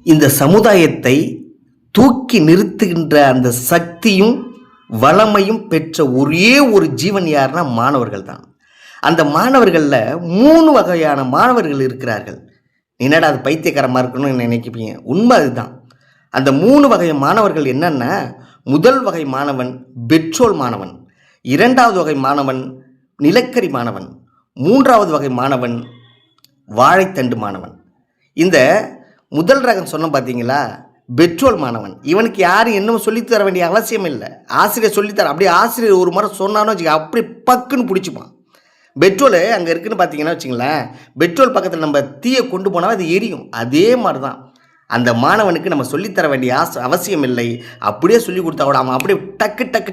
இந்த சமுதாயத்தை தூக்கி நிறுத்துகின்ற அந்த சக்தியும் வளமையும் பெற்ற ஒரே ஒரு ஜீவன் யாருன்னா மாணவர்கள் தான். அந்த மாணவர்களில் 3 வகையான மாணவர்கள் இருக்கிறார்கள். என்னடா அது பைத்தியக்காரமாக இருக்கணும்னு நினைக்கிறீங்க, உண்மை அதுதான். அந்த 3 வகை மாணவர்கள் என்னென்னா, முதல் வகை மாணவன் பெட்ரோல் மாணவன், 2வது வகை மாணவன் நிலக்கரி மாணவன், 3வது வகை மாணவன் வாழைத்தண்டு மாணவன். இந்த முதல் ரகம் சொன்ன பார்த்தீங்களா, பெட்ரோல் மாணவன். இவனுக்கு யாரும் இன்னும் சொல்லித்தர வேண்டிய அவசியம் இல்லை. ஆசிரியர் சொல்லித்தர, அப்படியே ஆசிரியர் ஒரு முறை சொன்னாலும் வச்சுக்க அப்படி பக்குன்னு பிடிச்சிப்பான். பெட்ரோலு அங்கே இருக்குதுன்னு பார்த்தீங்கன்னா வச்சுங்களேன், பெட்ரோல் பக்கத்தில் நம்ம தீயை கொண்டு போனால் அது எரியும். அதே மாதிரி தான் அந்த மாணவனுக்கு நம்ம சொல்லித்தர வேண்டிய அவசியம் இல்லை. அப்படியே சொல்லி கொடுத்தா கூட அவன் அப்படியே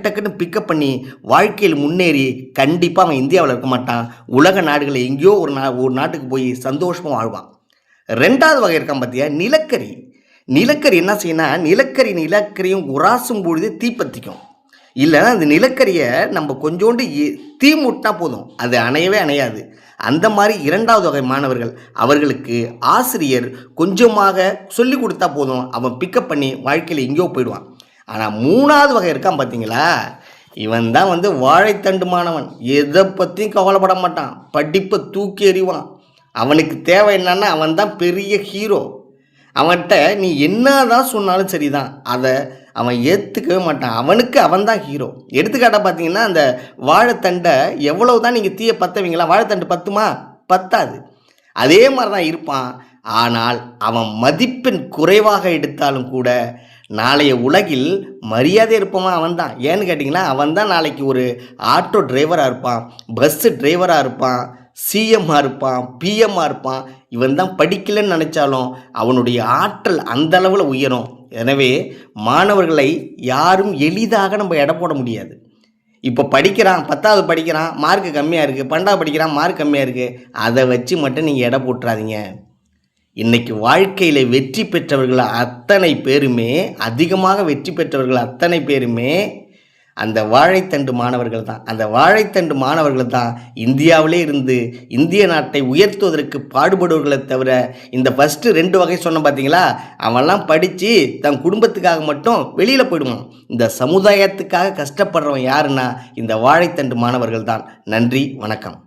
டக்குன்னு பிக்கப் பண்ணி வாழ்க்கையில் முன்னேறி கண்டிப்பாக அவன் இந்தியாவில் இருக்க மாட்டான். உலக நாடுகளில் எங்கேயோ ஒரு நாட்டுக்கு போய் சந்தோஷமாக வாழ்வான். 2வது வகை இருக்கான் பார்த்தியா, நிலக்கரி. நிலக்கரி என்ன செய்யணும், நிலக்கரியும் உராசும் பொழுது தீப்பற்றிக்கும். இல்லைன்னா அந்த நிலக்கரியை நம்ம கொஞ்சோண்டு தீ மூட்டினா போதும், அது அணையவே அணையாது. அந்த மாதிரி 2வது வகை மாணவர்கள், அவர்களுக்கு ஆசிரியர் கொஞ்சமாக சொல்லி கொடுத்தா போதும், அவன் பிக்கப் பண்ணி வாழ்க்கையில் எங்கேயோ போயிடுவான். ஆனால் 3வது வகை இருக்கான் பார்த்தீங்களா, இவன் தான் வாழைத்தண்டு மாணவன். எதை பற்றியும் கவலைப்பட மாட்டான், படிப்பை தூக்கி எறிவான். அவனுக்கு தேவை என்னன்னா, அவன் தான் பெரிய ஹீரோ. அவன்கிட்ட நீ என்ன தான் சொன்னாலும் சரி தான், அதை அவன் ஏற்றுக்கவே மாட்டான். அவனுக்கு அவன் தான் ஹீரோ. எடுத்துக்காட்டாக பார்த்தீங்கன்னா, அந்த வாழைத்தண்டை எவ்வளவு தான் நீங்கள் தீயை பற்றவீங்களா, வாழைத்தண்டு பத்துமா, பத்தாது. அதே மாதிரி தான் இருப்பான். ஆனால் அவன் மதிப்பெண் குறைவாக எடுத்தாலும் கூட நாளைய உலகில் மரியாதை இருப்பவன் அவன் தான். ஏன்னு கேட்டிங்கன்னா, அவன் தான் நாளைக்கு ஒரு ஆட்டோ டிரைவராக இருப்பான், பஸ்ஸு டிரைவராக இருப்பான், சிஎம்மாக இருப்பான், பிஎம்மாக இருப்பான். இவன் தான் படிக்கலைன்னு நினச்சாலும் அவனுடைய ஆற்றல் அந்த அளவில் உயரும். எனவே மாணவர்களை யாரும் எளிதாக நம்ம எடை போட முடியாது. இப்போ படிக்கிறான், 10வது படிக்கிறான், மார்க்கு கம்மியாக இருக்குது, 12வது படிக்கிறான், மார்க் கம்மியாக இருக்குது, அதை வச்சு மட்டும் நீங்கள் எடை போட்டுறாதீங்க. இன்றைக்கி வாழ்க்கையில் வெற்றி பெற்றவர்கள் அத்தனை பேருமே, அதிகமாக வெற்றி பெற்றவர்கள் அத்தனை பேருமே அந்த வாழைத்தண்டு மாணவர்கள் தான். அந்த வாழைத்தண்டு மாணவர்கள் தான் இந்தியாவிலே இருந்து இந்திய நாட்டை உயர்த்துவதற்கு பாடுபடுவர்களை தவிர, இந்த ஃபஸ்ட்டு 2 வகை சொன்ன பார்த்தீங்களா, அவன்லாம் படித்து தன் குடும்பத்துக்காக மட்டும் வெளியில் போயிடுவான். இந்த சமுதாயத்துக்காக கஷ்டப்படுறவன் யாருன்னா இந்த வாழைத்தண்டு மாணவர்கள் தான். நன்றி, வணக்கம்.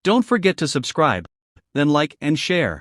Don't forget to subscribe, then like and share.